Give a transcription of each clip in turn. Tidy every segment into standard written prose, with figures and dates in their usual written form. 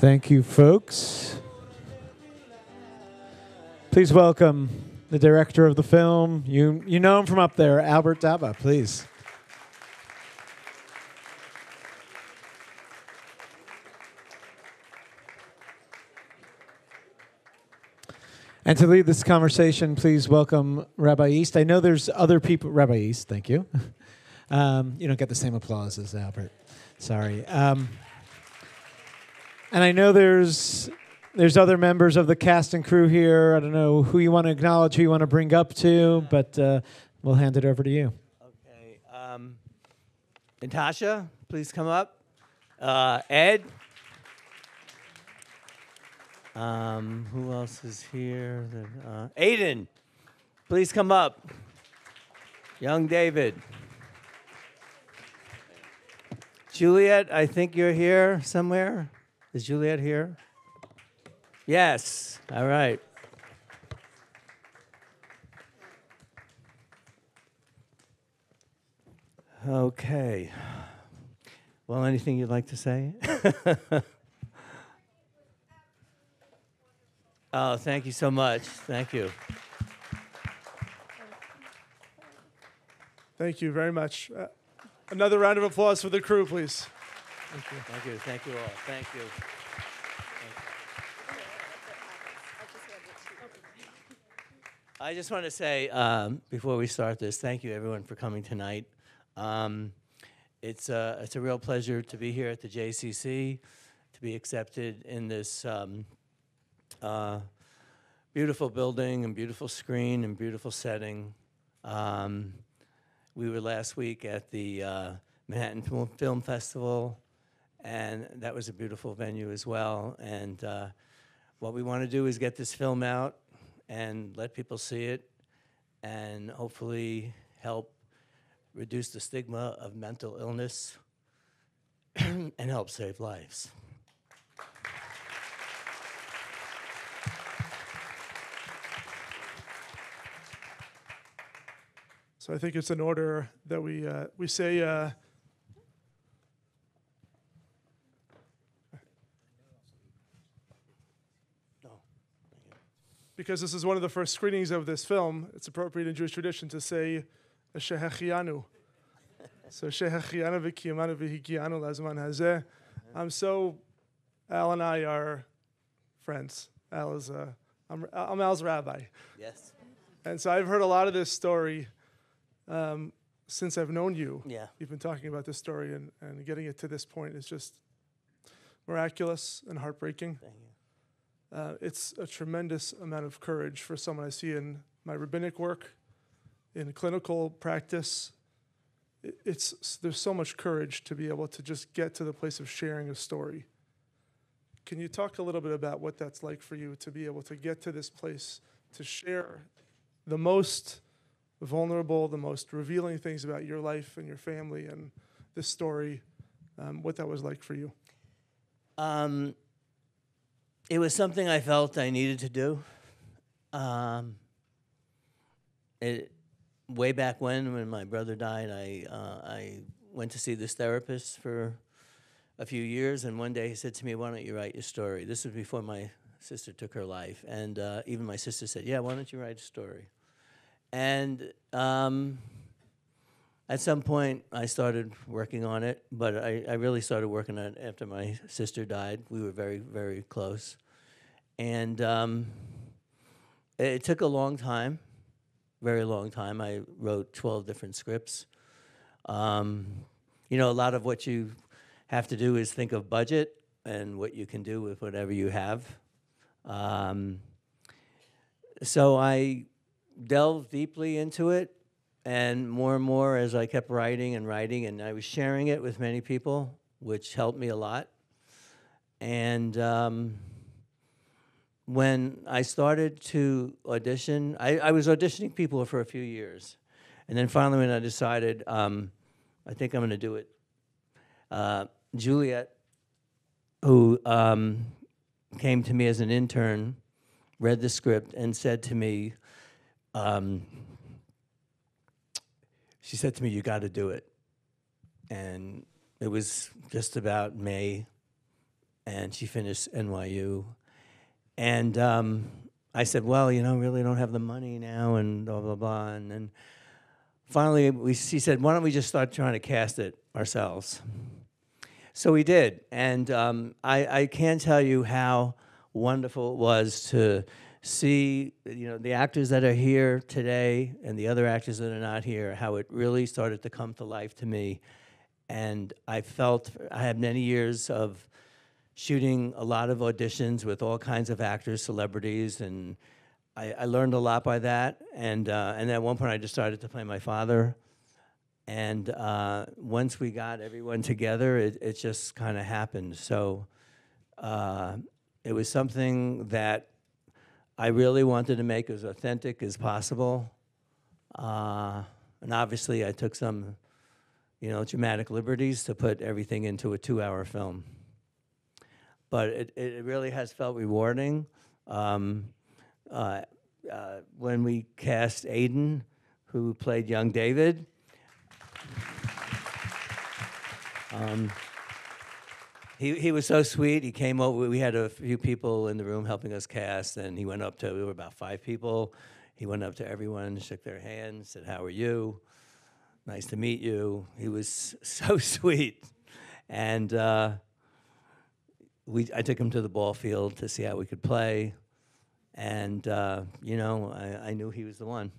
Thank you, folks. Please welcome the director of the film. You know him from up there, Albert Dabah, please. And to lead this conversation, please welcome Rabbi East. I know there's other people. Rabbi East, thank you. You don't get the same applause as Albert. Sorry. And I know there's other members of the cast and crew here. I don't know who you want to acknowledge, who you want to bring up to, but we'll hand it over to you. Okay. Natasha, please come up. Ed. Who else is here? Aidan, please come up. Young David. Juliet, I think you're here somewhere. Is Juliet here? Yes. All right. Okay. Well, anything you'd like to say? Oh, thank you so much. Thank you. Thank you very much. Another round of applause for the crew, please. Thank you. Thank you. Thank you all. Thank you. I just want to say, before we start this, thank you everyone for coming tonight. It's a real pleasure to be here at the JCC, to be accepted in this beautiful building and beautiful screen and beautiful setting. We were last week at the Manhattan Film Festival, and that was a beautiful venue as well. And what we want to do is get this film out and let people see it and hopefully help reduce the stigma of mental illness and help save lives. So I think it's in order that we say. Because this is one of the first screenings of this film, it's appropriate in Jewish tradition to say Shehechianu. So Shehechianu v'kiyamanu v'hikianu lazman hazeh. Al and I are friends. I'm Al's rabbi. Yes. And so I've heard a lot of this story since I've known you. Yeah. You've been talking about this story, and getting it to this point is just miraculous and heartbreaking. Thank you. It's a tremendous amount of courage for someone I see in my rabbinic work, in clinical practice. There's so much courage to be able to just get to the place of sharing a story. Can you talk a little bit about what that's like for you to be able to get to this place, to share the most vulnerable, the most revealing things about your life and your family and this story, what that was like for you? It was something I felt I needed to do. Way back when my brother died, I went to see this therapist for a few years, and one day he said to me, "Why don't you write your story?" This was before my sister took her life, and even my sister said, "Yeah, why don't you write a story?" And at some point, I started working on it, but I really started working on it after my sister died. We were very, very close. And it took a long time, very long time. I wrote 12 different scripts. A lot of what you have to do is think of budget and what you can do with whatever you have. So I delved deeply into it, and more as I kept writing, and I was sharing it with many people, which helped me a lot. And when I started to audition, I was auditioning people for a few years. And then finally when I decided, I think I'm going to do it, Juliet, who came to me as an intern, read the script and said to me, she said to me, "You got to do it." And it was just about May and she finished NYU. And I said, well, really don't have the money now, and blah, blah, blah. And then finally, she said, why don't we just start trying to cast it ourselves? So we did. And I can't tell you how wonderful it was to see, the actors that are here today and the other actors that are not here, how it really started to come to life to me. And I had many years of shooting a lot of auditions with all kinds of actors, celebrities, and I learned a lot by that. And at one point I just started to play my father. And once we got everyone together, it just kind of happened. So it was something that I really wanted to make as authentic as possible. And obviously I took some, dramatic liberties to put everything into a 2-hour film. But it really has felt rewarding. When we cast Aidan, who played young David, he was so sweet. He came over. We had a few people in the room helping us cast, and he went up to, we were about 5 people. He went up to everyone, shook their hands, said, how are you? Nice to meet you. He was so sweet. And I took him to the ball field to see how we could play. And, I knew he was the one.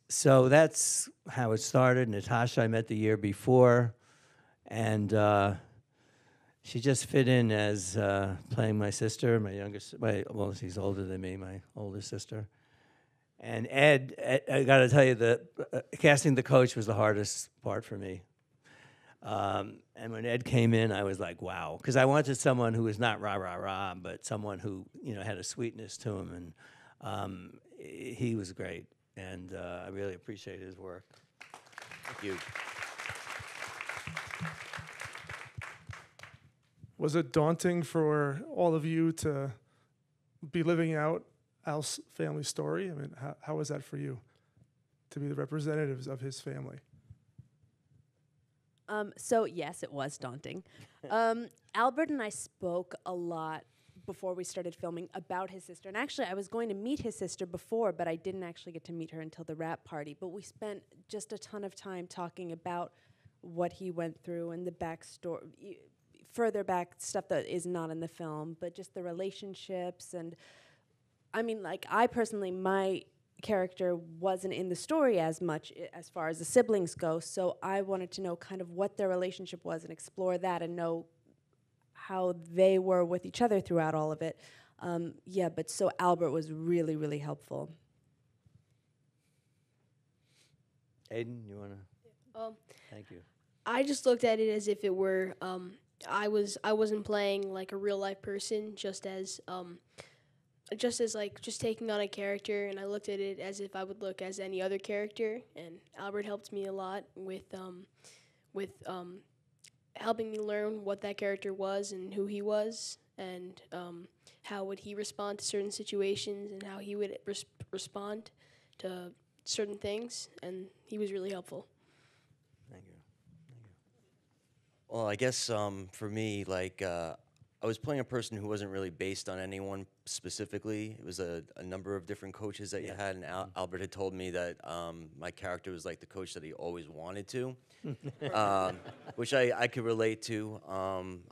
So that's how it started. Natasha I met the year before. And she just fit in as playing my sister, my youngest, well, she's older than me, my older sister. And Ed, I got to tell you, casting the coach was the hardest part for me. And when Ed came in, I was like, wow. Because I wanted someone who was not rah-rah-rah, but someone who, had a sweetness to him. And he was great. And I really appreciate his work. Thank you. Was it daunting for all of you to be living out Al's family story? I mean, how was that for you, to be the representatives of his family? So yes, it was daunting. Albert and I spoke a lot before we started filming about his sister. And actually, I was going to meet his sister before, but I didn't actually get to meet her until the wrap party. But we spent just a ton of time talking about what he went through and the backstory, further back stuff that is not in the film, but just the relationships. And I mean, like, I personally, my character wasn't in the story as much as far as the siblings go, so I wanted to know kind of what their relationship was and explore that and know how they were with each other throughout all of it. But so Albert was really, really helpful. Aidan, you want to? Thank you. I just looked at it as if it were I wasn't playing like a real life person, just as taking on a character, and I looked at it as if I would look as any other character. And Albert helped me a lot with helping me learn what that character was and who he was, and how would he respond to certain situations and how he would respond to certain things, and he was really helpful. Thank you. Well, I guess for me, I was playing a person who wasn't really based on anyone specifically. It was a number of different coaches that you had, and Albert had told me that my character was like the coach that he always wanted to, which I could relate to.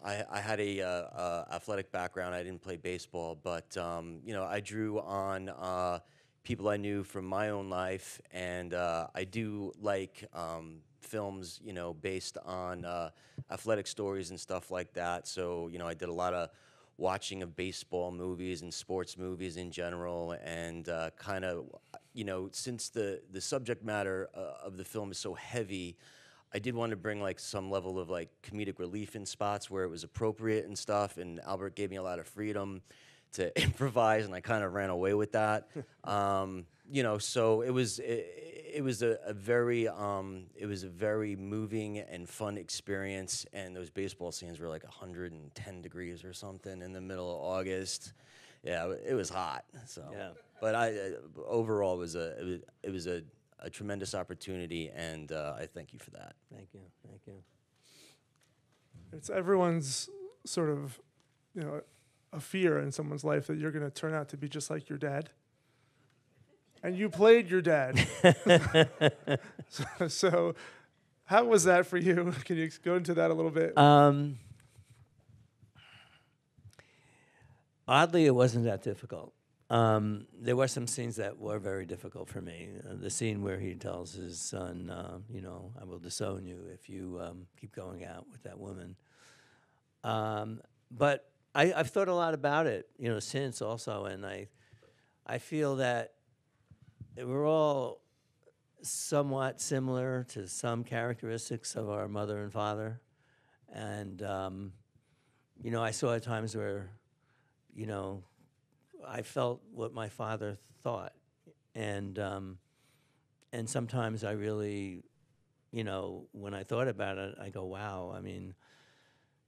I had a athletic background. I didn't play baseball, but I drew on people I knew from my own life, and I do like films, based on athletic stories and stuff like that. So, I did a lot of watching of baseball movies and sports movies in general, and kind of, since the subject matter of the film is so heavy, I did want to bring some level of comedic relief in spots where it was appropriate and stuff, and Albert gave me a lot of freedom to improvise, and I kind of ran away with that. So it was a very moving and fun experience, and those baseball scenes were 110 degrees or something in the middle of August. Yeah, it was hot. So, Yeah. But overall it was a tremendous opportunity, and I thank you for that. Thank you. It's everyone's sort of, a fear in someone's life that you're going to turn out to be just like your dad. And you played your dad. So how was that for you? Can you go into that a little bit? Oddly, it wasn't that difficult. There were some scenes that were very difficult for me. The scene where he tells his son, I will disown you if you keep going out with that woman. But I've thought a lot about it, since also, and I feel that we're all somewhat similar to some characteristics of our mother and father. And, I saw at times where, I felt what my father thought. And sometimes I really, when I thought about it, I go, wow, I mean,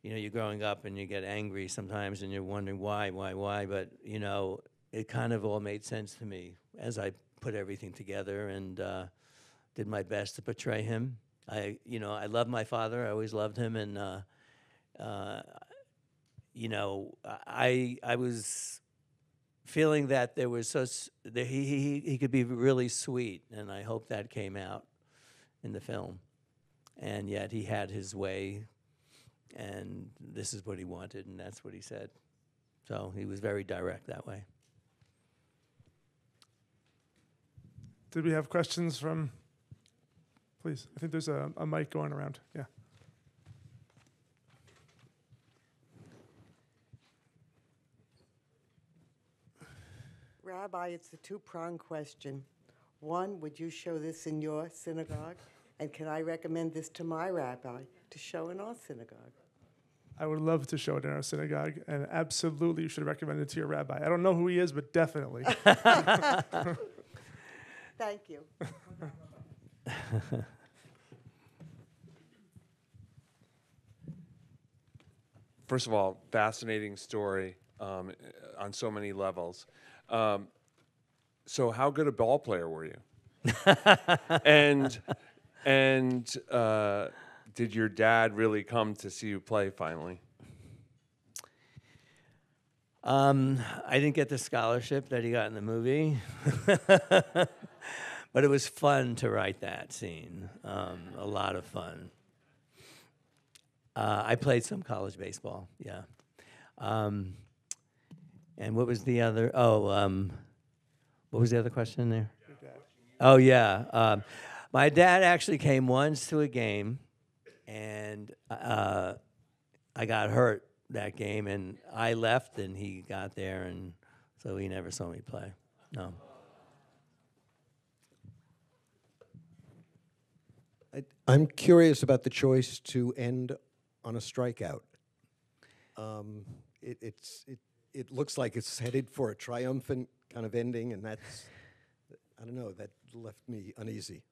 you're growing up and you get angry sometimes and you're wondering why, but, it kind of all made sense to me as I put everything together and did my best to portray him. I love my father. I always loved him, and I was feeling that there was that he could be really sweet, and I hope that came out in the film. And yet he had his way, and this is what he wanted, and that's what he said. So he was very direct that way. Did we have questions from, please? I think there's a mic going around. Yeah. Rabbi, it's a two-pronged question. One, would you show this in your synagogue? And can I recommend this to my rabbi to show in our synagogue? I would love to show it in our synagogue, and absolutely you should recommend it to your rabbi. I don't know who he is, but definitely. Thank you. First of all, fascinating story on so many levels. So how good a ball player were you? and did your dad really come to see you play finally? I didn't get the scholarship that he got in the movie. But it was fun to write that scene, a lot of fun. I played some college baseball, yeah. And what was the other, what was the other question there? Oh, yeah. My dad actually came once to a game, and I got hurt that game, and I left, and he got there, and so he never saw me play, no. I'm curious about the choice to end on a strikeout. It looks like it's headed for a triumphant kind of ending, and that's, I don't know, that left me uneasy.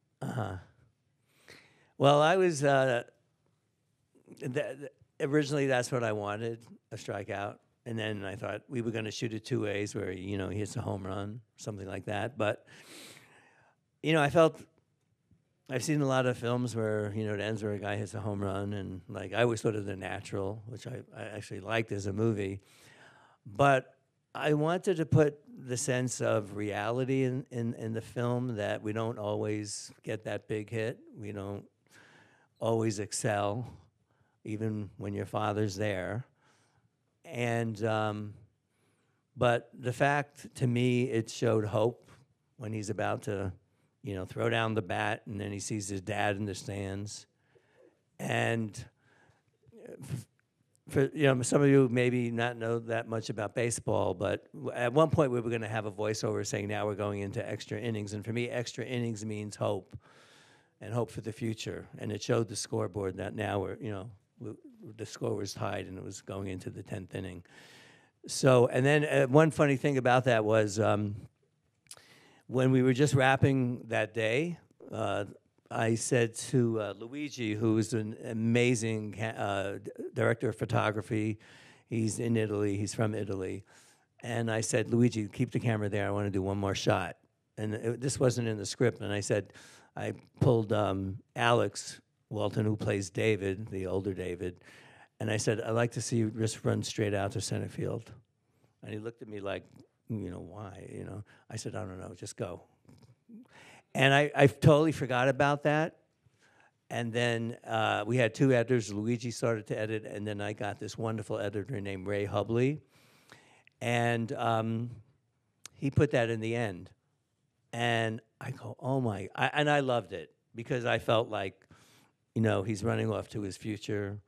Well, I was, originally that's what I wanted, a strikeout. And then I thought we were going to shoot it 2 ways where, he hits a home run, something like that. But, I've seen a lot of films where, it ends where a guy hits a home run, and I always thought of The Natural, which I actually liked as a movie. But I wanted to put the sense of reality in the film, that we don't always get that big hit. We don't always excel, even when your father's there. And, but the fact, to me, it showed hope when he's about to throw down the bat, and then he sees his dad in the stands. And for some of you maybe not know that much about baseball, but at one point we were going to have a voiceover saying now we're going into extra innings. And for me, extra innings means hope, and hope for the future. And it showed the scoreboard that now the score was tied, and it was going into the 10th inning. So, and then one funny thing about that was, when we were just wrapping that day, I said to Luigi, who's an amazing director of photography, he's in Italy, he's from Italy, and I said, Luigi, keep the camera there, I want to do one more shot. And this wasn't in the script, and I pulled Alex Walton, who plays David, the older David, And I said, I'd like to see you just run straight out to center field. And he looked at me like, why? I said, I don't know, just go. And I totally forgot about that. And then we had 2 editors. Luigi started to edit, and then I got this wonderful editor named Ray Hubley. And he put that in the end. And I go, oh my, and I loved it because I felt like, he's running off to his future.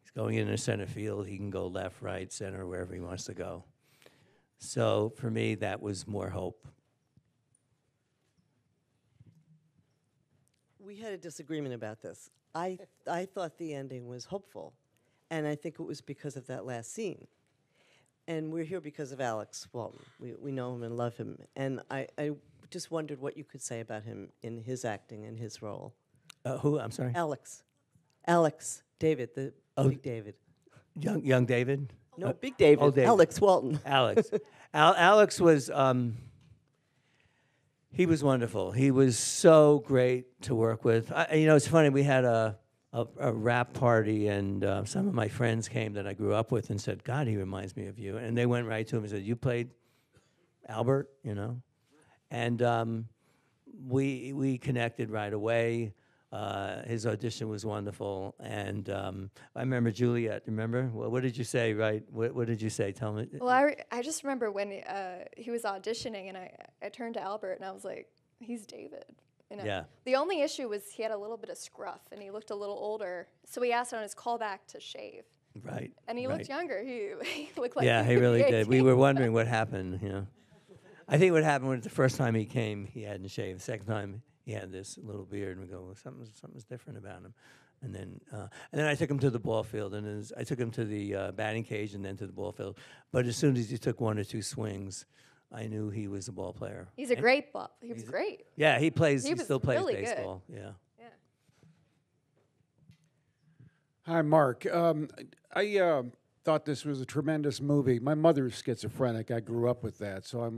He's going into center field. He can go left, right, center, wherever he wants to go. So for me, that was more hope. We had a disagreement about this. I thought the ending was hopeful, and I think it was because of that last scene. And we're here because of Alex Walton. We know him and love him. And I just wondered what you could say about him in his acting and his role. Who? I'm sorry? Alex. Alex. David, Big David. Young David? No, Big David. David. Alex Walton. Alex. Alex was, he was wonderful. He was so great to work with. It's funny, we had a rap party, and some of my friends came that I grew up with and said, God, he reminds me of you. And they went right to him and said, you played Albert, And we connected right away. His audition was wonderful. And I remember Juliet, remember? What did you say, right? What did you say? Tell me. Well, I just remember when he was auditioning, and I turned to Albert, and I was like, he's David. Yeah. The only issue was he had a little bit of scruff, and he looked a little older. So we asked on his callback to shave. Right. And he looked younger. He looked like he really did. We were wondering what happened, I think what happened was the first time he came, he hadn't shaved. The second time, he had this little beard, and we go, well, something's different about him. And then I took him to the ball field, and I took him to the batting cage and then to the ball field. But as soon as he took 1 or 2 swings, I knew he was a ball player. He's a great ball. He was great. Yeah, he still plays really baseball. Good. Yeah. Hi, Mark. I thought this was a tremendous movie. My mother's schizophrenic. I grew up with that, so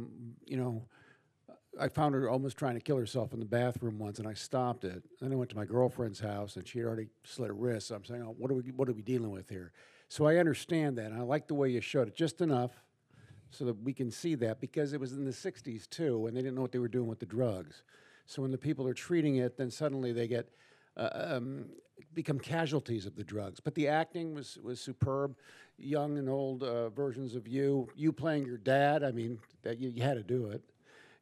I found her almost trying to kill herself in the bathroom once, and I stopped it. Then I went to my girlfriend's house, and she had already slit her wrist. So I'm saying, oh, what are we dealing with here? So I understand that, and I like the way you showed it, just enough so that we can see that, because it was in the 60s, too, and they didn't know what they were doing with the drugs. So when the people are treating it, then suddenly they get become casualties of the drugs. But the acting was superb. Young and old versions of you playing your dad. I mean, that you had to do it.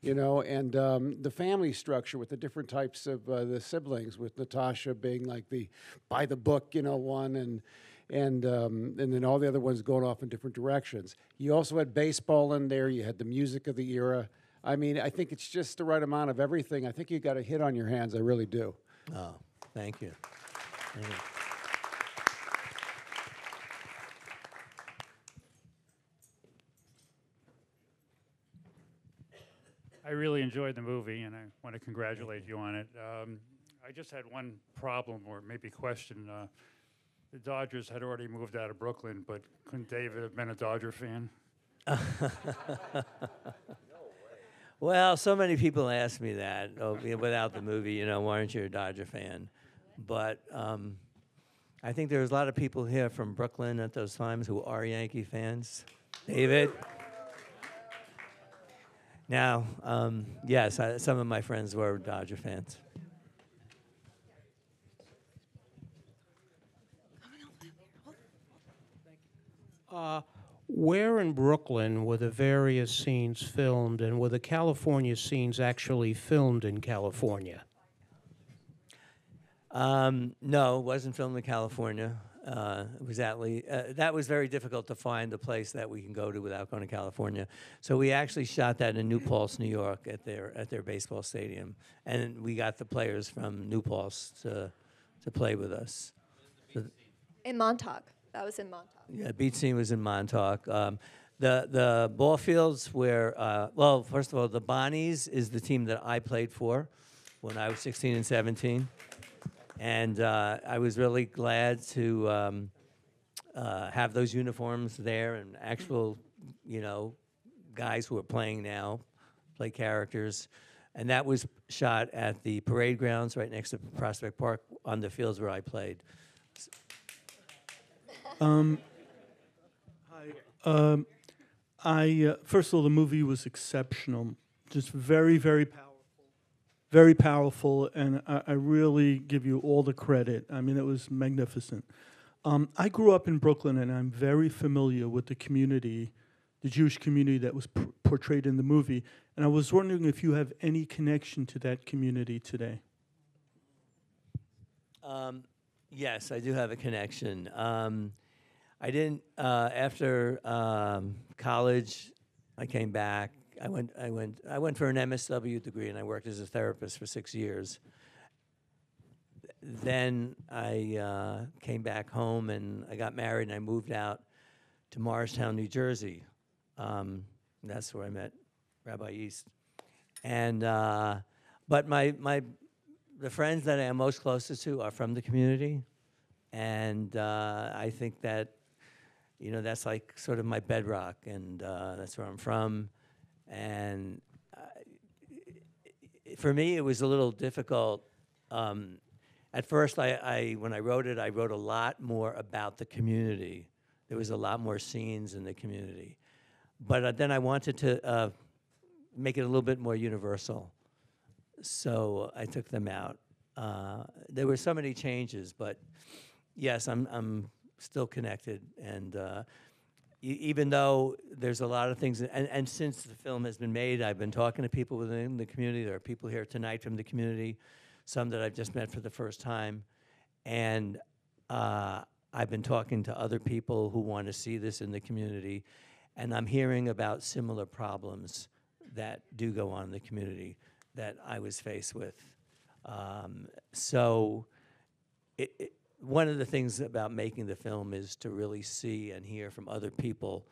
And the family structure with the different types of the siblings, with Natasha being like the by the book, one, and then all the other ones going off in different directions. You also had baseball in there. You had the music of the era. I mean, I think it's just the right amount of everything. I think you got a hit on your hands. I really do. Oh, thank you. Thank you. I really enjoyed the movie, and I want to congratulate you on it. I just had one problem, or maybe question. The Dodgers had already moved out of Brooklyn, but couldn't David have been a Dodger fan? Well, so many people ask me that without the movie, why aren't you a Dodger fan? But I think there was a lot of people here from Brooklyn at those times who are Yankee fans. David? Now, yes, some of my friends were Dodger fans. Where in Brooklyn were the various scenes filmed, and were the California scenes actually filmed in California? No, it wasn't filmed in California. It was that was very difficult to find a place that we can go to without going to California. So we actually shot that in New Paltz, New York, at their baseball stadium, and we got the players from New Paltz to play with us. In Montauk. That was in Montauk. Yeah, beach scene was in Montauk. The ball fields were, well, first of all, the Bonnies is the team that I played for when I was 16 and 17. And I was really glad to have those uniforms there, and actual, guys who are playing now play characters. And that was shot at the parade grounds right next to Prospect Park on the fields where I played. First of all, the movie was exceptional, just very, very powerful, and I really give you all the credit. I mean, it was magnificent. I grew up in Brooklyn, and I'm very familiar with the community, the Jewish community that was portrayed in the movie, and I was wondering if you have any connection to that community today. Yes, I do have a connection. I didn't after college. I came back. I went for an MSW degree, and I worked as a therapist for 6 years. Then I came back home, and I got married, and I moved out to Morristown, New Jersey. That's where I met Rabbi East. And but the friends that I am most closest to are from the community, and I think that, you know, that's like sort of my bedrock, and that's where I'm from. And for me, it was a little difficult. At first, when I wrote it, I wrote a lot more about the community. There was a lot more scenes in the community. But then I wanted to make it a little bit more universal. So I took them out. There were so many changes, but yes, I'm still connected. And even though there's a lot of things, and since the film has been made, I've been talking to people within the community. There are people here tonight from the community, some that I've just met for the first time. And I've been talking to other people who want to see this in the community. And I'm hearing about similar problems that do go on in the community that I was faced with. So one of the things about making the film is to really see and hear from other people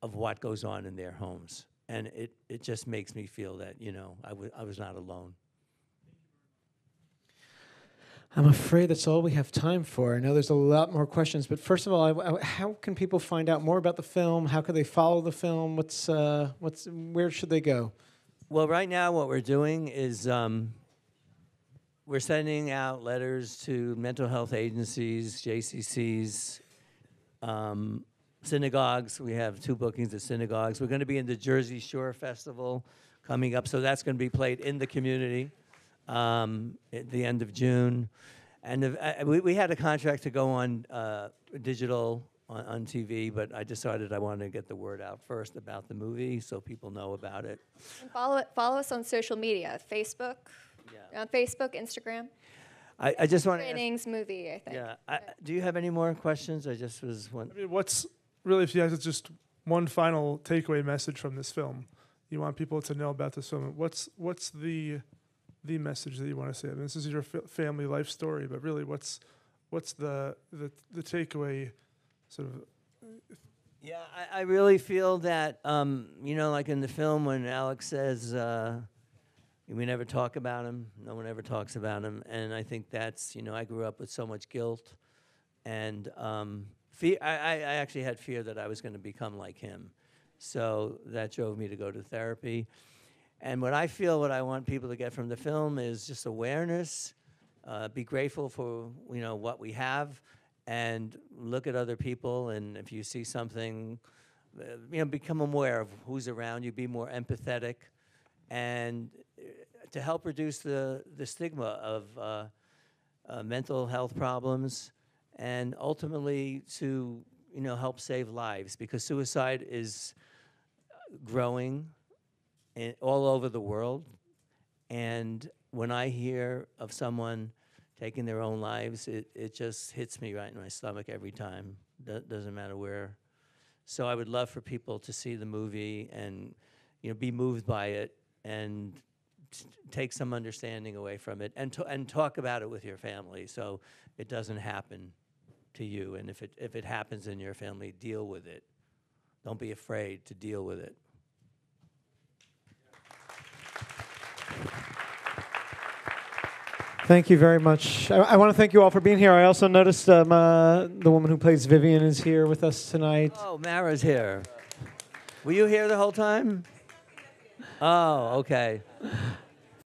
of what goes on in their homes. And it just makes me feel that, you know, I was not alone. I'm afraid that's all we have time for. I know there's a lot more questions, but first of all, how can people find out more about the film? How can they follow the film? Where should they go? Well, right now what we're doing is we're sending out letters to mental health agencies, JCCs, synagogues. We have 2 bookings at synagogues. We're going to be in the Jersey Shore Festival coming up, so that's going to be played in the community at the end of June. And we had a contract to go on digital on TV, but I decided I wanted to get the word out first about the movie so people know about it. And follow us on social media, Facebook, on Facebook, Instagram. I just want to Innings movie, I think. Yeah. Do you have any more questions? I just was one. I mean, what's really, if you have just one final takeaway message from this film, you want people to know about this film. What's the message that you want to say? I mean, this is your family life story, but really, what's the takeaway, sort of? Yeah, I really feel that you know, like in the film when Alex says we never talk about him, no one ever talks about him, and I think that's, you know, I grew up with so much guilt, and fear. I actually had fear that I was going to become like him, so that drove me to go to therapy. And what I want people to get from the film is just awareness, be grateful for, you know, what we have, and look at other people, and if you see something, you know, become aware of who's around you, be more empathetic, and to help reduce the stigma of mental health problems, and ultimately to, you know, help save lives, because suicide is growing all over the world. And when I hear of someone taking their own lives, it just hits me right in my stomach every time. Doesn't matter where. So I would love for people to see the movie and, you know, be moved by it and take some understanding away from it, and talk about it with your family so it doesn't happen to you. And if it happens in your family, deal with it. Don't be afraid to deal with it. Thank you very much. I want to thank you all for being here. I also noticed the woman who plays Vivian is here with us tonight. Oh, Mara's here. Were you here the whole time? Oh, okay.